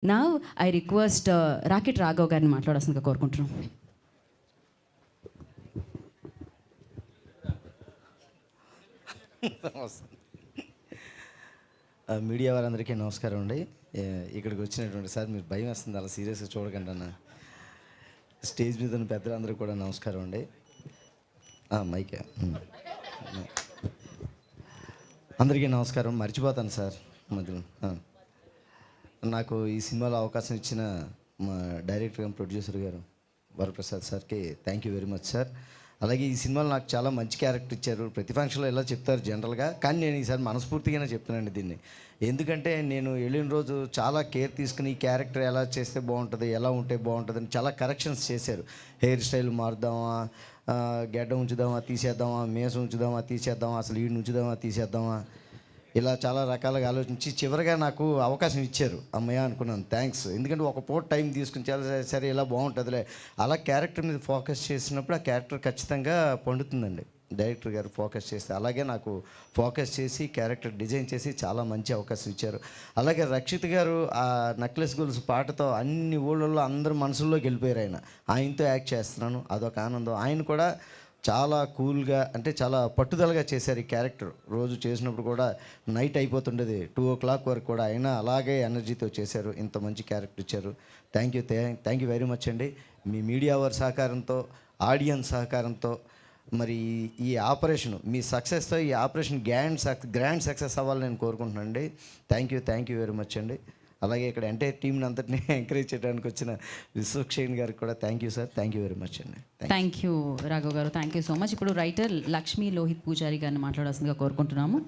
నా I request rocket Raghav గారిని మాట్లాడాల్సిందిగా కోరుకుంటున్నాం. మీడియా వారందరికీ నమస్కారం అండి. ఇక్కడికి వచ్చినటువంటి సార్ మీరు భయం వేస్తుంది, అలా సీరియస్గా చూడకండి అన్న. స్టేజ్ మీద ఉన్న పెద్దలందరూ కూడా నమస్కారం అండి. మైకే అందరికీ నమస్కారం. మర్చిపోతాను సార్ మధ్యలో. నాకు ఈ సినిమాలో అవకాశం ఇచ్చిన మా డైరెక్టర్ గారు, ప్రొడ్యూసర్ గారు వరప్రసాద్ సార్కి thank you very much sir. అలాగే ఈ సినిమాలో నాకు చాలా మంచి క్యారెక్టర్ ఇచ్చారు. ప్రతి ఫంక్షన్లో ఎలా చెప్తారు జనరల్గా, కానీ నేను ఈసారి మనస్ఫూర్తిగానే చెప్తున్నానండి దీన్ని. ఎందుకంటే నేను వెళ్ళిన రోజు చాలా కేర్ తీసుకుని ఈ క్యారెక్టర్ ఎలా చేస్తే బాగుంటుంది, ఎలా ఉంటే బాగుంటుంది అని చాలా కరెక్షన్స్ చేశారు. హెయిర్ స్టైల్ మారుద్దామా, గెడ్డ ఉంచుదామా తీసేద్దామా, మేసం ఉంచుదామా తీసేద్దామా, అసలు ఈడు ఉంచుదామా తీసేద్దామా, ఇలా చాలా రకాలుగా ఆలోచించి చివరిగా నాకు అవకాశం ఇచ్చారు. అమ్మయ్య అనుకున్నాను, థ్యాంక్స్. ఎందుకంటే ఒక పూట టైం తీసుకుని చాలా సరే ఇలా బాగుంటుందిలే అలా క్యారెక్టర్ మీద ఫోకస్ చేసినప్పుడు ఆ క్యారెక్టర్ ఖచ్చితంగా పండుతుందండి. డైరెక్టర్ గారు ఫోకస్ చేస్తే అలాగే నాకు ఫోకస్ చేసి క్యారెక్టర్ డిజైన్ చేసి చాలా మంచి అవకాశం ఇచ్చారు. అలాగే రక్షిత్ గారు ఆ నెక్లెస్ గొలుసు పాటతో అన్ని ఊళ్ళల్లో అందరి మనసుల్లోకి వెళ్ళిపోయారు. ఆయనతో యాక్ట్ చేస్తున్నాను, అదొక ఆనందం. ఆయన కూడా చాలా కూల్గా, అంటే చాలా పట్టుదలగా చేశారు ఈ క్యారెక్టర్. రోజు చేసినప్పుడు కూడా నైట్ అయిపోతుండేది 2 o'clock వరకు కూడా, అయినా అలాగే ఎనర్జీతో చేశారు. ఇంత మంచి క్యారెక్టర్ ఇచ్చారు. థ్యాంక్ యూ వెరీ మచ్ అండి. మీ మీడియా వారి సహకారంతో, ఆడియన్స్ సహకారంతో మరి ఈ ఆపరేషన్ మీ సక్సెస్తో ఈ ఆపరేషన్ గ్రాండ్ సక్సెస్ అవ్వాలని నేను కోరుకుంటున్నాను అండి. థ్యాంక్ యూ వెరీ మచ్ అండి. అలాగే ఇక్కడ ఎంటైర్ టీంని అంతటినీ ఎంకరేజ్ చేయడానికి వచ్చిన విశ్వక్షేణ్ గారికి కూడా thank you sir. Thank you very much అండి. థ్యాంక్ యూ రాఘవ్ గారు, థ్యాంక్ యూ సో మచ్. ఇప్పుడు రైటర్ లక్ష్మీ లోహిత్ పూజారి గారిని మాట్లాడాల్సిందిగా కోరుకుంటున్నాము.